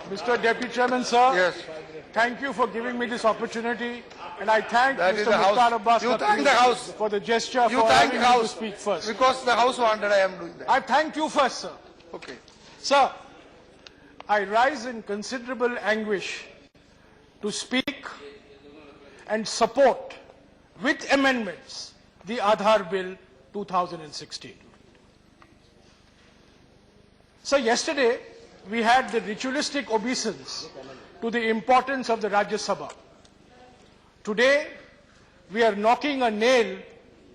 Mr. Deputy Chairman, sir. Yes. Thank you for giving me this opportunity, and I thank That is Mr. the House. Mukhtar Abbas You thank the House. for the gesture You for thank having the me to House. speak first. Because the House wanted, I am doing that. I thank you first, sir. Okay. Sir, I rise in considerable anguish to speak and support, with amendments, the Aadhaar Bill 2016. So yesterday, we had the ritualistic obeisance to the importance of the RajyaSabha. Today, we are knocking a nail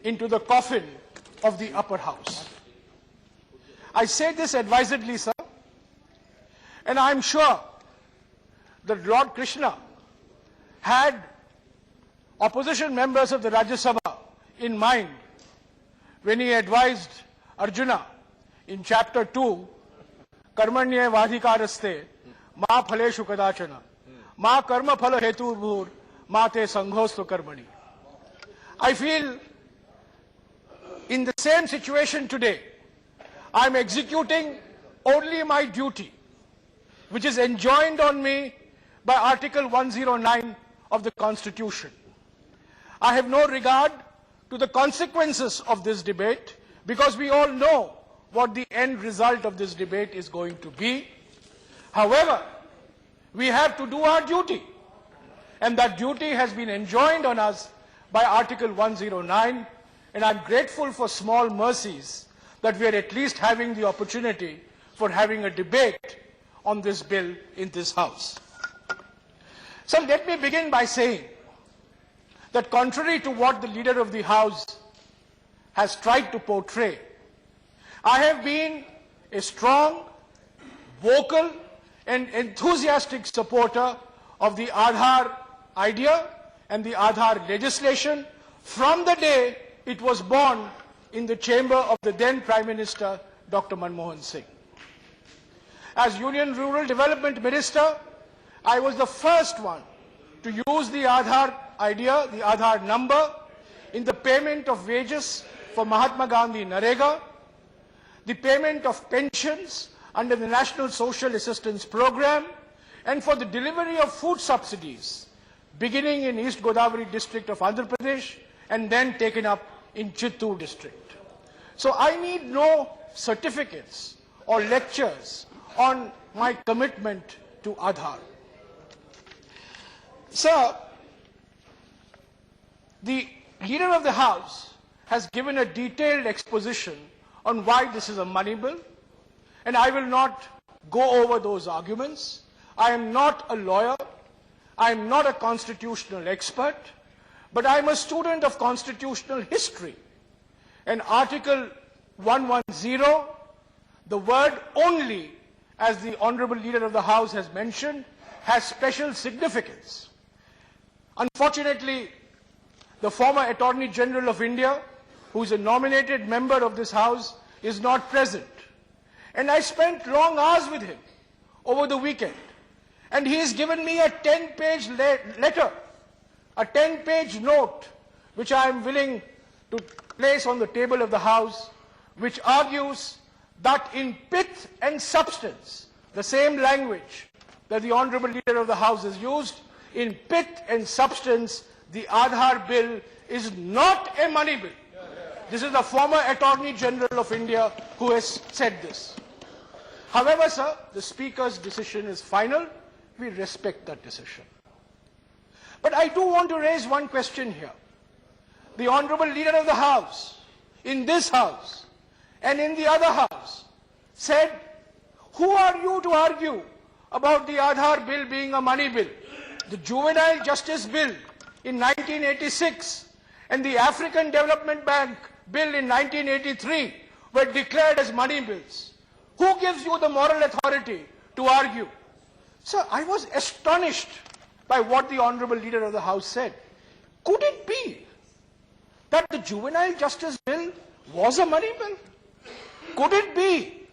into the coffin of the upper house. I say this advisedly, sir, and I am sure that Lord Krishna had opposition members of the Rajya Sabha in mind when he advised Arjuna in chapter 2, Karmanya Vadhikaraste, Ma Phaleshu Kadachana, Ma Karma Phala Hetu Bhur, Ma Te Sanghostu Karmani. I feel in the same situation today, I am executing only my duty, which is enjoined on me by Article 109 of the Constitution. I have no regard to the consequences of this debate because we all know what the end result of this debate is going to be. However, we have to do our duty, and that duty has been enjoined on us by Article 109, and I'm grateful for small mercies that we are at least having the opportunity for having a debate on this bill in this House. So let me begin by saying that contrary to what the leader of the House has tried to portray, I have been a strong, vocal and enthusiastic supporter of the Aadhaar idea and the Aadhaar legislation from the day it was born in the chamber of the then Prime Minister, Dr. Manmohan Singh. As Union Rural Development Minister, I was the first one to use the Aadhaar idea, the Aadhaar number, in the payment of wages for Mahatma Gandhi Narega, the payment of pensions under the National Social Assistance Program, and for the delivery of food subsidies, beginning in East Godavari district of Andhra Pradesh and then taken up in Chittoor district. So I need no certificates or lectures on my commitment to Aadhaar. Sir, the leader of the House has given a detailed exposition on why this is a money bill, and I will not go over those arguments. I am not a lawyer, I am not a constitutional expert, but I am a student of constitutional history. And Article 110, the word only, as the Honorable Leader of the House has mentioned, has special significance. Unfortunately, the former Attorney General of India, who is a nominated member of this House, is not present. And I spent long hours with him over the weekend. And he has given me a 10-page letter, a 10-page note, which I am willing to place on the table of the House, which argues that in pith and substance, the same language that the Honorable Leader of the House has used, in pith and substance, the Aadhaar bill is not a money bill. This is the former Attorney General of India who has said this. However, sir, the Speaker's decision is final. We respect that decision. But I do want to raise one question here. The Honorable Leader of the House, in this House and in the other House, said, who are you to argue about the Aadhaar bill being a money bill? The Juvenile Justice Bill in 1986 and the African Development Bank Bill in 1983 were declared as money bills. Who gives you the moral authority to argue? Sir, I was astonished by what the Honorable Leader of the House said. Could it be that the Juvenile Justice Bill was a money bill? Could it be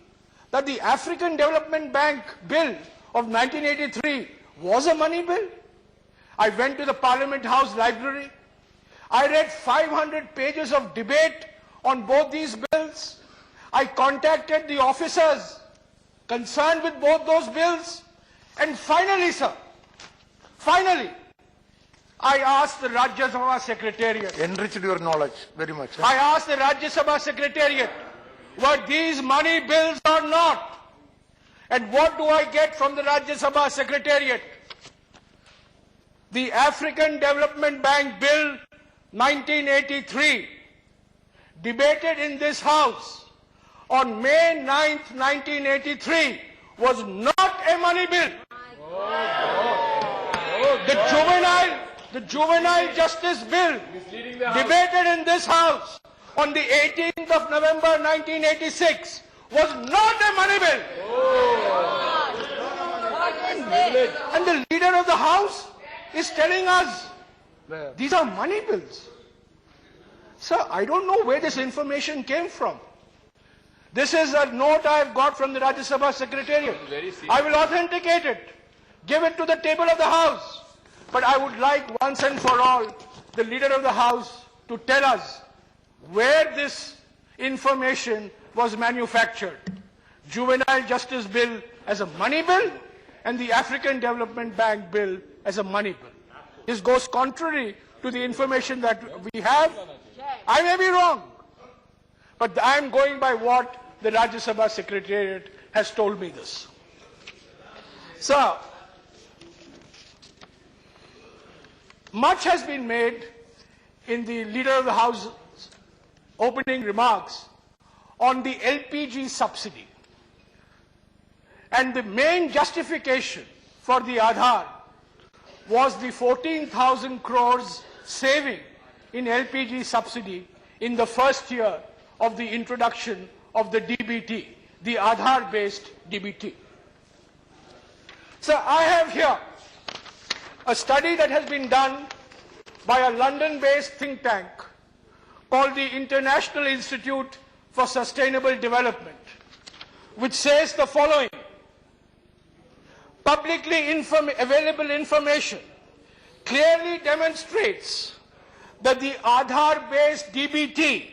that the African Development Bank Bill of 1983 was a money bill? I went to the Parliament House library. I read 500 pages of debate on both these bills. I contacted the officers concerned with both those bills, And finally, sir, finally, I asked the RajyaSabha Secretariat. Enriched your knowledge very much. I asked the RajyaSabha Secretariat, were these money bills or not? And what do I get from the RajyaSabha Secretariat? The African Development Bank Bill 1983, debated in this House on May 9th, 1983, was not a money bill. The Juvenile Justice Bill, debated in this House on the 18th of November 1986, was not a money bill. And the leader of the House is telling us these are money bills. Sir, I don't know where this information came from. This is a note I have got from the Rajya Sabha Secretariat. I will authenticate it, give it to the table of the House. But I would like once and for all the leader of the House to tell us where this information was manufactured. Juvenile Justice Bill as a money bill and the African Development Bank Bill as a money bill. This goes contrary to the information that we have. I may be wrong, but I am going by what the Rajya Sabha Secretariat has told me this. So, much has been made in the Leader of the House opening remarks on the LPG subsidy. And the main justification for the Aadhaar was the 14,000 crores saving in LPG subsidy in the first year of the introduction of the DBT, the Aadhaar-based DBT. So I have here a study that has been done by a London-based think tank called the International Institute for Sustainable Development, which says the following: publicly available information clearly demonstrates that the Aadhaar-based DBT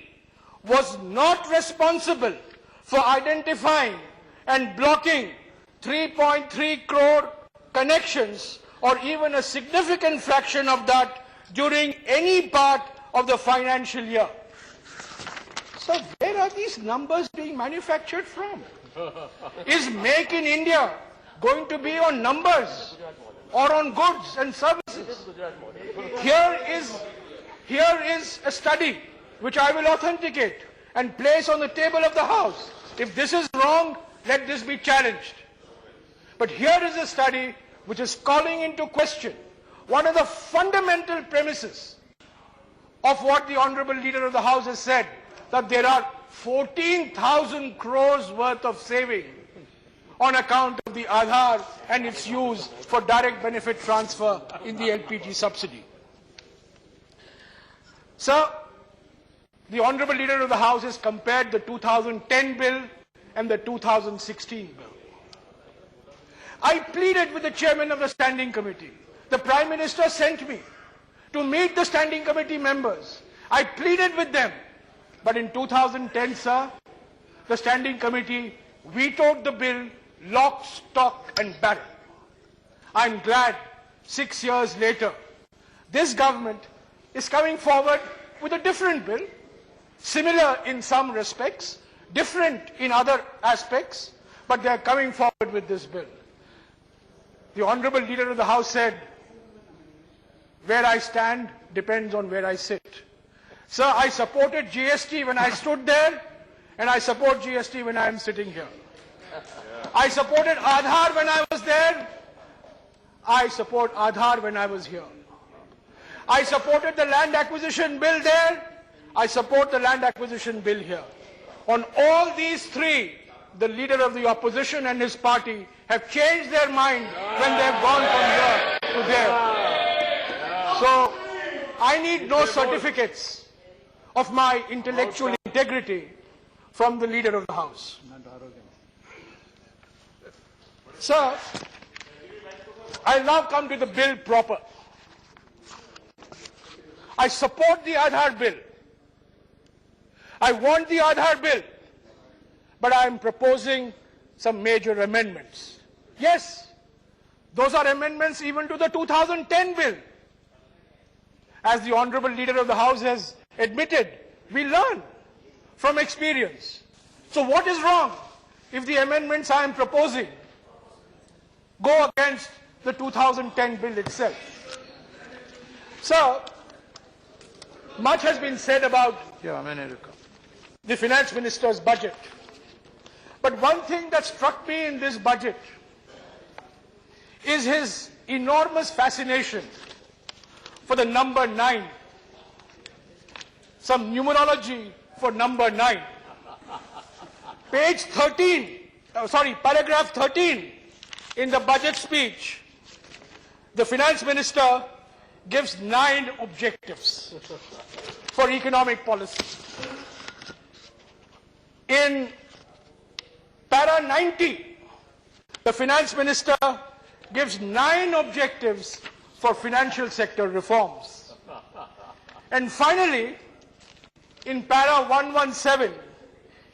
was not responsible for identifying and blocking 3.3 crore connections, or even a significant fraction of that, during any part of the financial year. So where are these numbers being manufactured from? Is Make in India going to be on numbers or on goods and services? Here is a study which I will authenticate and place on the table of the House. If this is wrong, let this be challenged. But here is a study which is calling into question one of the fundamental premises of what the Honorable Leader of the House has said, that there are 14,000 crores worth of saving on account of the Aadhaar and its use for direct benefit transfer in the LPG subsidy. So, the Honorable Leader of the House has compared the 2010 bill and the 2016 bill. I pleaded with the chairman of the Standing Committee. The Prime Minister sent me to meet the Standing Committee members. I pleaded with them. But in 2010, sir, the Standing Committee vetoed the bill lock, stock and barrel. I'm glad 6 years later, this government is coming forward with a different bill, similar in some respects, different in other aspects, but they are coming forward with this bill. The Honorable Leader of the House said, where I stand depends on where I sit. Sir, I supported GST when I stood there, and I support GST when I am sitting here. I supported Aadhaar when I was there. I support Aadhaar when I was here. I supported the land acquisition bill there. I support the land acquisition bill here. On all these three, the leader of the opposition and his party have changed their mind when they have gone from here to there. So, I need no certificates of my intellectual integrity from the leader of the House. Sir, I'll now come to the bill proper. I support the Aadhaar bill. I want the Aadhaar bill, but I am proposing some major amendments. Yes, Those are amendments even to the 2010 bill. As the Honorable Leader of the House has admitted, we learn from experience. So what is wrong if the amendments I am proposing go against the 2010 bill itself? So, much has been said about the Finance Minister's budget. But one thing that struck me in this budget is his enormous fascination for the number 9. Some numerology for number 9. Paragraph 13 in the budget speech, the Finance Minister gives 9 objectives for economic policy. In para 90, the Finance Minister gives 9 objectives for financial sector reforms. And finally, in para 117,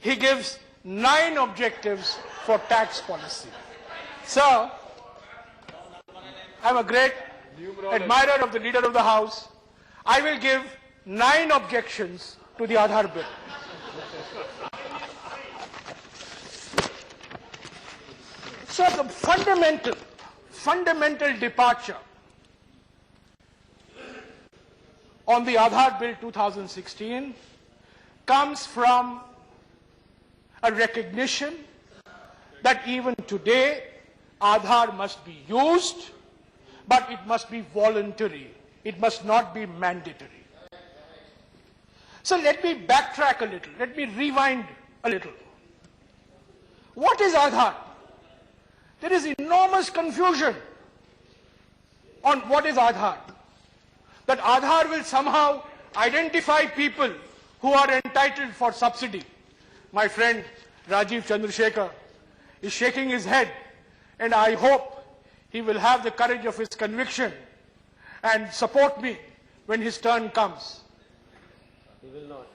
he gives 9 objectives for tax policy. Sir, I'm a great admirer of the Leader of the House. I will give 9 objections to the Aadhaar bill. So the fundamental departure on the Aadhaar bill 2016 comes from a recognition that even today Aadhaar must be used, but it must be voluntary. It must not be mandatory. So let me backtrack a little. Let me rewind a little. What is Aadhaar? There is enormous confusion on what is Aadhaar. That Aadhaar will somehow identify people who are entitled for subsidy. My friend Rajiv Chandrasekhar is shaking his head, and I hope he will have the courage of his conviction and support me when his turn comes. He will not.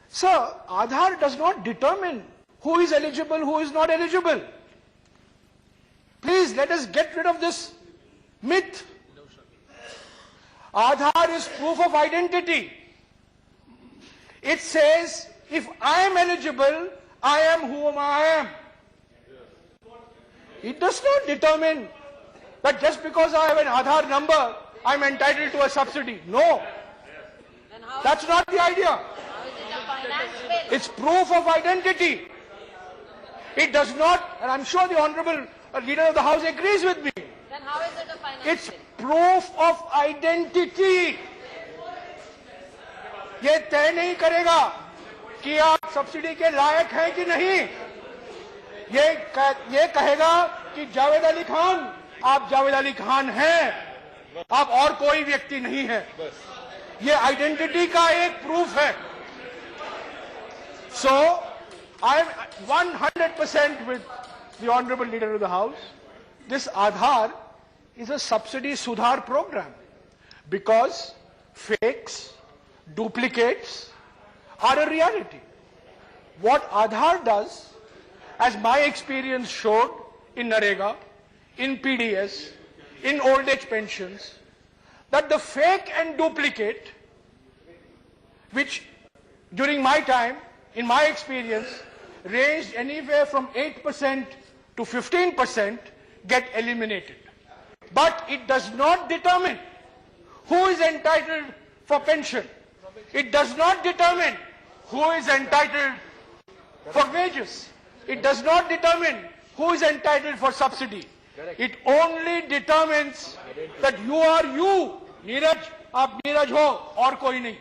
Sir, Aadhaar does not determine who is eligible, who is not eligible. Please let us get rid of this myth. Aadhaar is proof of identity. It says, if I am eligible, I am whom I am. It does not determine that just because I have an Aadhaar number, I am entitled to a subsidy. No. That's not the idea. How is it a finance bill? It's proof of identity. It does not, and I'm sure the Honorable Leader of the House agrees with me. Then how is it a finance It's bill? proof of identity. ये तय नहीं करेगा कि आप subsidy के लायक हैं कि नहीं. ये कहेगा कि जावेद अली खान, आप जावेद अली खान हैं, आप और कोई व्यक्ति नहीं है. ये आइडेंटिटी का एक प्रूफ है. So, I am 100% with the Honorable Leader of the House. This Aadhaar is a subsidy sudhar program because fakes, duplicates are a reality. What Aadhaar does, as my experience showed in Narega, in PDS, in old age pensions, that the fake and duplicate, which during my time, in my experience, ranged anywhere from 8% to 15%, get eliminated. But it does not determine who is entitled for pension. It does not determine who is entitled for wages. It does not determine who is entitled for subsidy. It only determines that you are you. Neeraj, aap Neeraj ho, aur koi nahi.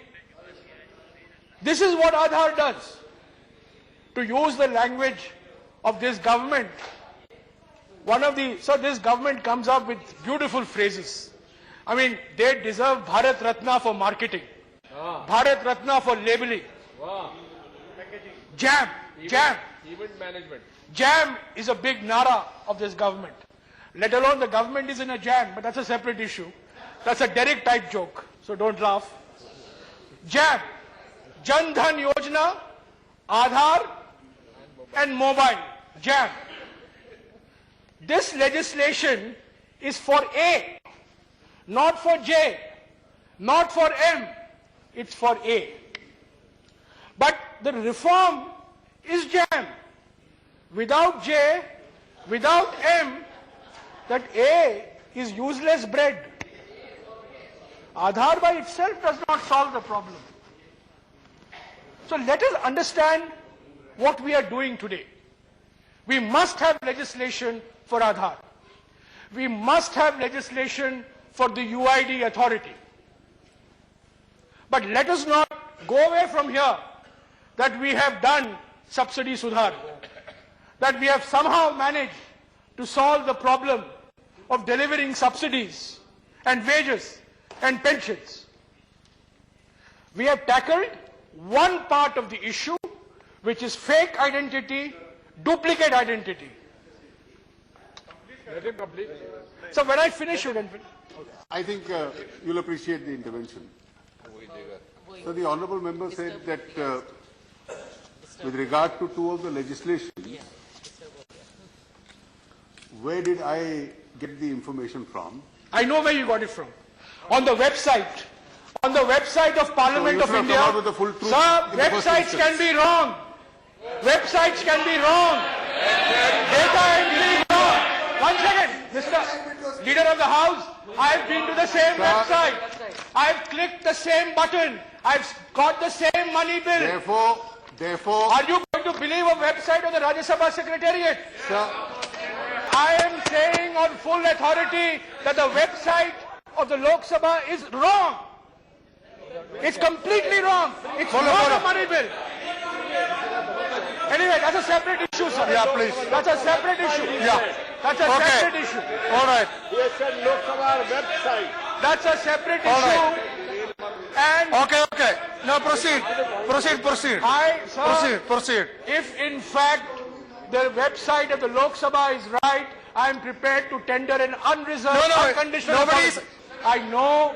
This is what Aadhaar does. To use the language of this government, so this government comes up with beautiful phrases. I mean, they deserve Bharat Ratna for marketing, Bharat Ratna for labeling. Wow. Jam. Event management. Jam is a big nara of this government. Let alone the government is in a jam, but that's a separate issue. That's a Derek type joke, so don't laugh. Jam. Jan Dhan Yojana, Aadhaar and mobile. Jam. This legislation is for A, not for J, not for M, it's for A. But the reform is jam. Without J, without M, that A is useless bread. Aadhaar by itself does not solve the problem. So let us understand what we are doing today. We must have legislation for Aadhaar. We must have legislation for the UID authority. But let us not go away from here that we have done subsidy sudhar, that we have somehow managed to solve the problem of delivering subsidies and wages and pensions. We have tackled one part of the issue, which is fake identity, duplicate identity. Let him complete. So when I finish, you can finish. I think you'll appreciate the intervention. So the honourable member said that with regard to two of the legislation, where did I get the information from? I know where you got it from. On the website. On the website of Parliament you of should have India. come out with the full truth Sir, in the first websites instance. can be wrong. Websites can be wrong. Data entry is wrong. 1 second, Mr. Leader of the House, I have been to the same website. I have clicked the same button. I've got the same money bill. Therefore, Are you going to believe a website of the RajyaSabha Secretariat? sir, I am saying on full authority that the website of the Lok Sabha is wrong. It's completely wrong. It's not a money bill. Anyway, that's a separate issue, sir. Yeah, please. That's a separate issue. Yeah. That's a Okay. separate issue. All right. He has said Lok Sabha website. That's a separate All issue. right. And Okay. Now proceed. Proceed. sir, Proceed. if in fact the website of the Lok Sabha is right, I am prepared to tender an unreserved, No, unconditional nobody's- apology. I know,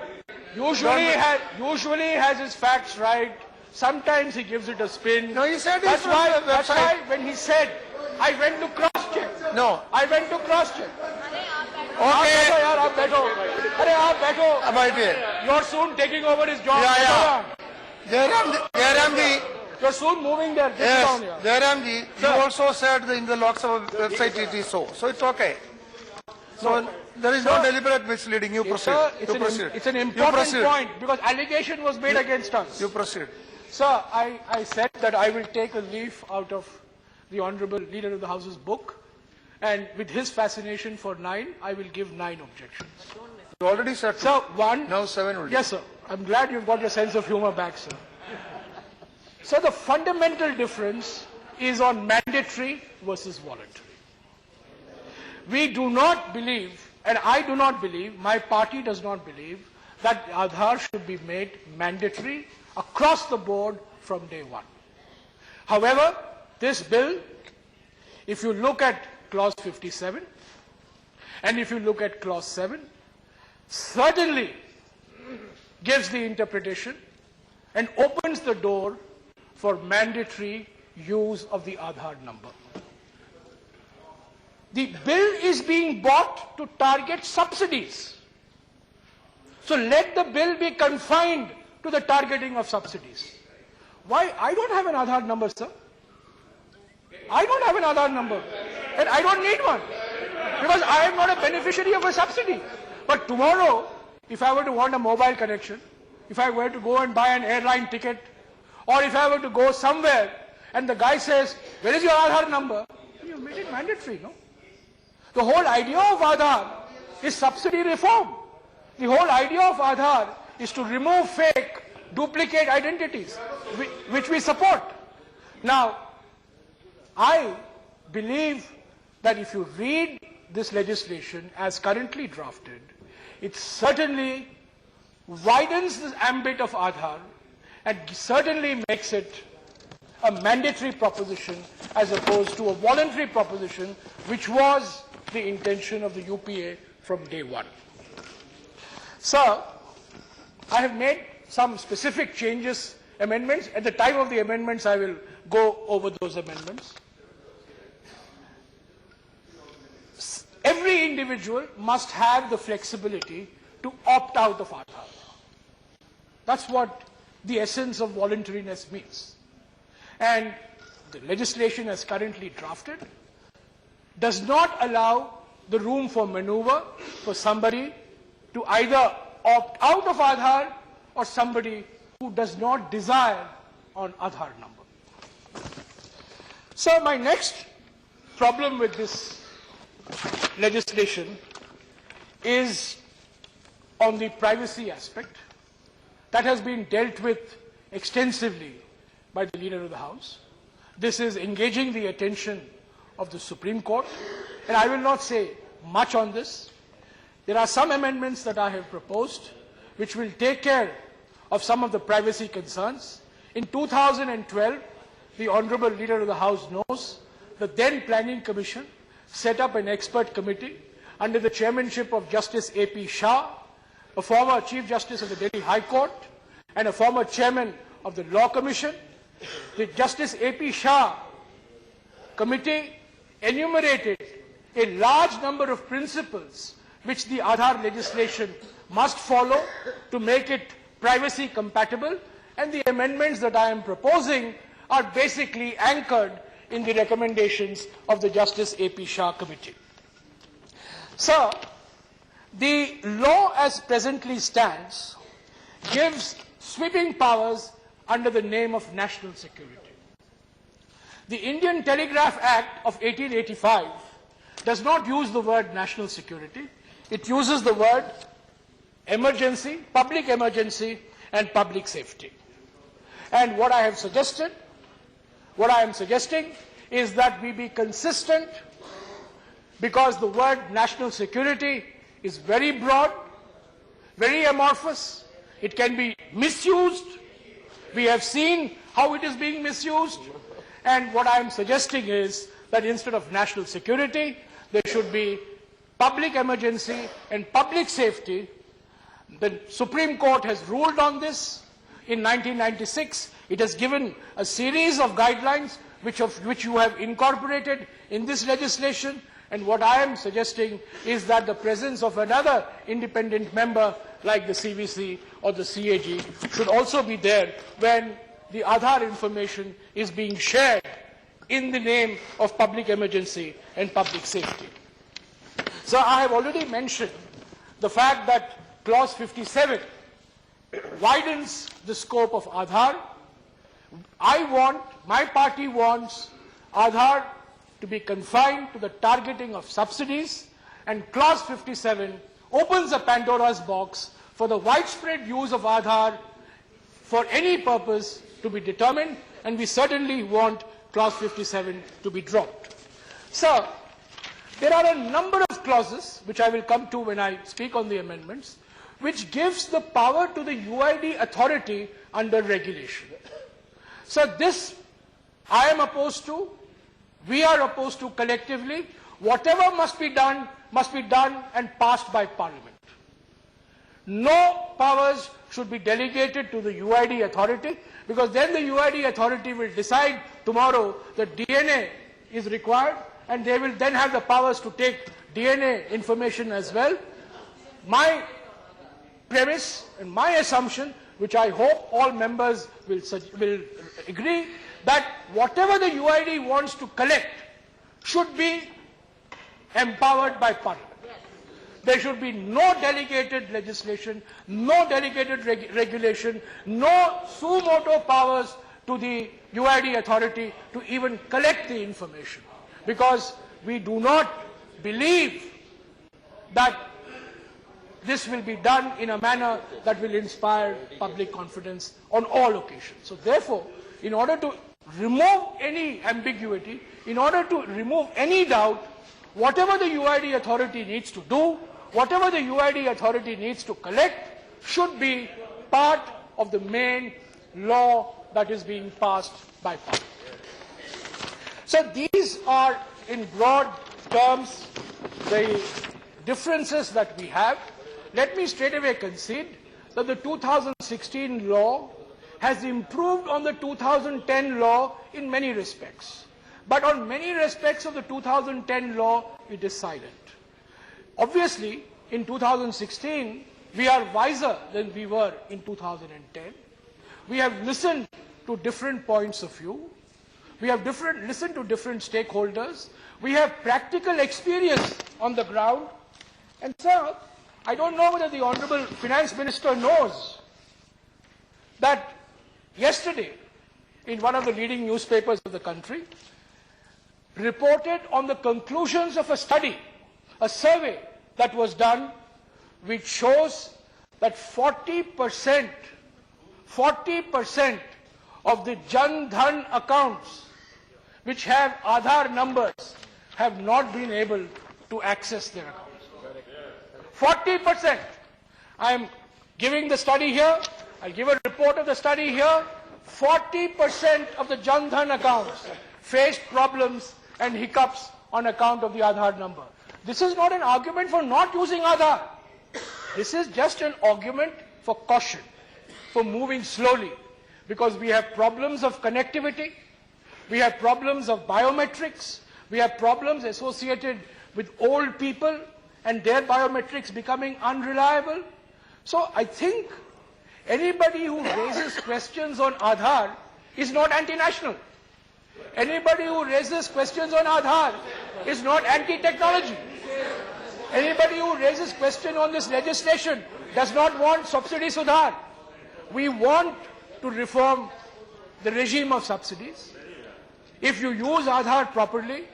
usually has his facts right. Sometimes he gives it a spin. No, he said that's it's from the that's website. why when he said, I went to cross-check. No. I went to cross-check. Okay. आप बैठो अरे आप बैठो अब बैठिए. You're soon taking over his job. Yeah. Jairam ji. You're soon moving there. Just down here. Yes. Jairam ji, you also said in the Lok Sabha website it is so. So it's okay. So there is no deliberate misleading. You proceed. You proceed. It's an You important proceed. point because allegation was made against us. You proceed. Sir, I said that I will take a leaf out of the Honourable Leader of the House's book, and with his fascination for 9, I will give 9 objections. You already said two. Sir, 1. Now 7 will do. Yes, sir. I'm glad you've got your sense of humor back, sir. So the fundamental difference is on mandatory versus voluntary. We do not believe, and I do not believe, my party does not believe, that Aadhaar should be made mandatory across the board from day one. However, this bill, if you look at clause 57, and if you look at clause 7, certainly gives the interpretation and opens the door for mandatory use of the Aadhaar number. The bill is being bought to target subsidies. So let the bill be confined to the targeting of subsidies. Why? I don't have an Aadhaar number, sir. I don't have an Aadhaar number. And I don't need one. Because I am not a beneficiary of a subsidy. But tomorrow, if I were to want a mobile connection, if I were to go and buy an airline ticket, or if I were to go somewhere and the guy says, where is your Aadhaar number? You made it mandatory, no? The whole idea of Aadhaar is subsidy reform. The whole idea of Aadhaar is to remove fake, duplicate identities, which we support. Now, I believe that if you read this legislation as currently drafted, it certainly widens the ambit of Aadhaar and certainly makes it a mandatory proposition as opposed to a voluntary proposition, which was the intention of the UPA from day one. Sir, I have made some specific changes, amendments. At the time of the amendments, I will go over those amendments. Every every individual must have the flexibility to opt out of Aadhaar. That's what the essence of voluntariness means. And the legislation as currently drafted does not allow the room for maneuver for somebody to either opt out of Aadhaar or somebody who does not desire an Aadhaar number. So my next problem with this legislation is on the privacy aspect that has been dealt with extensively by the Leader of the House. This is engaging the attention of the Supreme Court, and I will not say much on this. There are some amendments that I have proposed which will take care of some of the privacy concerns. In 2012, the Honorable Leader of the House knows the then Planning Commission set up an expert committee under the chairmanship of Justice A.P. Shah, a former Chief Justice of the Delhi High Court and a former chairman of the Law Commission. The Justice A.P. Shah committee enumerated a large number of principles which the Aadhaar legislation must follow to make it privacy compatible, and the amendments that I am proposing are basically anchored in the recommendations of the Justice A.P. Shah committee. Sir, the law as presently stands gives sweeping powers under the name of national security. The Indian Telegraph Act of 1885 does not use the word national security. It uses the word emergency, public emergency, and public safety. And what I am suggesting is that we be consistent, because the word national security is very broad, very amorphous. It can be misused. We have seen how it is being misused. And what I am suggesting is that instead of national security, there should be public emergency and public safety. The Supreme Court has ruled on this in 1996. It has given a series of guidelines which you have incorporated in this legislation. And what I am suggesting is that the presence of another independent member like the CVC or the CAG should also be there when the Aadhaar information is being shared in the name of public emergency and public safety. So I have already mentioned the fact that Clause 57 widens the scope of Aadhaar. My party wants Aadhaar to be confined to the targeting of subsidies, and Clause 57 opens a Pandora's box for the widespread use of Aadhaar for any purpose to be determined, and we certainly want Clause 57 to be dropped. Sir, there are a number of clauses, which I will come to when I speak on the amendments, which gives the power to the UID authority under regulation. So this I am opposed to, we are opposed to collectively. Whatever must be done and passed by Parliament. No powers should be delegated to the UID authority, because then the UID authority will decide tomorrow that DNA is required, and they will then have the powers to take DNA information as well. My premise and my assumption, which I hope all members will agree, that whatever the UID wants to collect should be empowered by Parliament. There should be no delegated legislation, no delegated regulation, no suo motu powers to the UID authority to even collect the information, because we do not believe that this will be done in a manner that will inspire public confidence on all occasions. So therefore, in order to remove any ambiguity, in order to remove any doubt, whatever the UID authority needs to do, whatever the UID authority needs to collect, should be part of the main law that is being passed by Parliament. So these are, in broad terms, the differences that we have. Let me straight away concede that the 2016 law has improved on the 2010 law in many respects. But on many respects of the 2010 law, it is silent. Obviously, in 2016, we are wiser than we were in 2010. We have listened to different points of view. We have listened to different stakeholders. We have practical experience on the ground. And sir, I don't know whether the Honorable Finance Minister knows that yesterday, in one of the leading newspapers of the country, reported on the conclusions of a study, a survey that was done, which shows that 40% of the Jan Dhan accounts which have Aadhaar numbers have not been able to access their accounts. 40%. I am giving the study here. I'll give a report of the study here. 40% of the Jan Dhan accounts faced problems and hiccups on account of the Aadhaar number. This is not an argument for not using Aadhaar. This is just an argument for caution, for moving slowly, because we have problems of connectivity, we have problems of biometrics, we have problems associated with old people and their biometrics becoming unreliable. So I think anybody who raises questions on Aadhaar is not anti-national. Anybody who raises questions on Aadhaar is not anti-technology. Anybody who raises question on this legislation does not want subsidy sudhar. We want to reform the regime of subsidies. If you use Aadhaar properly,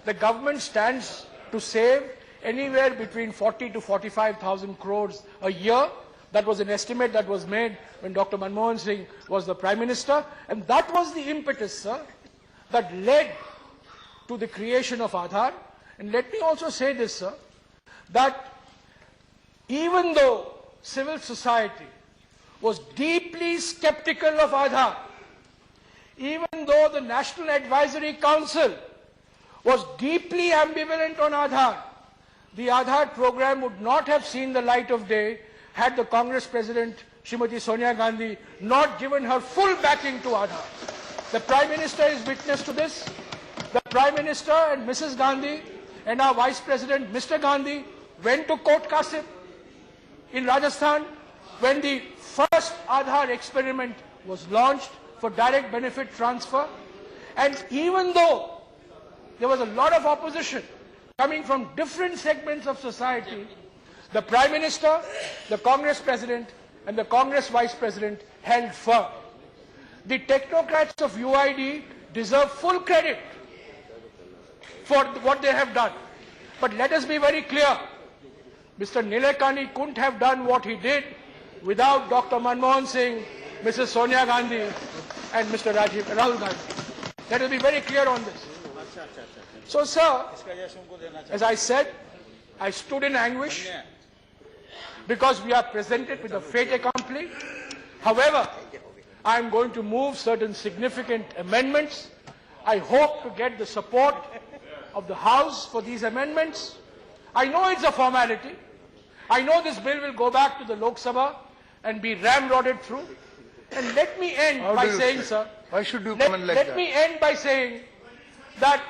the government stands to save anywhere between 40 to 45,000 crores a year. That was an estimate that was made when Dr. Manmohan Singh was the Prime Minister. And that was the impetus, sir, that led to the creation of Aadhaar. And let me also say this, sir, that even though civil society was deeply skeptical of Aadhaar, even though the National Advisory Council was deeply ambivalent on Aadhaar, the Aadhaar program would not have seen the light of day had the Congress President, Srimati Sonia Gandhi, not given her full backing to Aadhaar. The Prime Minister is witness to this. The Prime Minister and Mrs. Gandhi and our Vice President, Mr. Gandhi, went to Kot Kasip in Rajasthan when the first Aadhaar experiment was launched for direct benefit transfer. And even though there was a lot of opposition coming from different segments of society, the Prime Minister, the Congress President and the Congress Vice President held firm. The technocrats of UID deserve full credit for what they have done. But let us be very clear, Mr. Nilekani couldn't have done what he did without Dr. Manmohan Singh, Mrs. Sonia Gandhi and Mr. Rahul Gandhi. Let us be very clear on this. So, sir, as I said, I stood in anguish because we are presented with a fait accompli. However, I am going to move certain significant amendments. I hope to get the support of the House for these amendments. I know it's a formality. I know this bill will go back to the Lok Sabha and be ramrodded through. And let me end by saying, sir, why should you comment like that? Let me end by saying that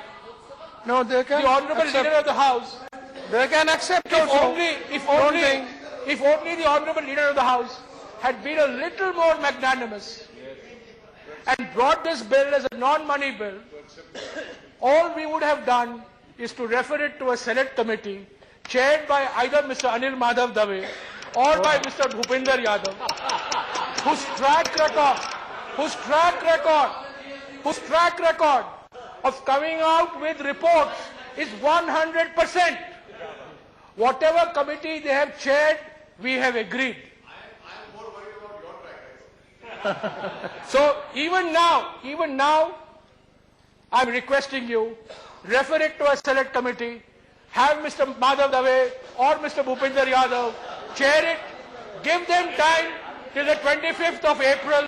No, they can the Honorable accept. Leader of the House, They can accept also. if only the Honorable Leader of the House had been a little more magnanimous and brought this bill as a non-money bill, all we would have done is to refer it to a Senate committee chaired by either Mr. Anil Madhav Dave or by Mr. Bhupinder Yadav, whose track record of coming out with reports is 100%. Whatever committee they have chaired, we have agreed. So even now, I'm requesting you, refer it to a select committee, have Mr. Madhav Dave or Mr. Bhupinder Yadav chair it, give them time till the 25th of April.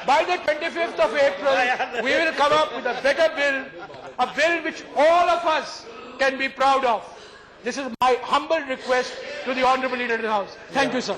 By the 25th of April, we will come up with a better bill, a bill which all of us can be proud of. This is my humble request to the Honorable Leader of the House. Thank you, sir.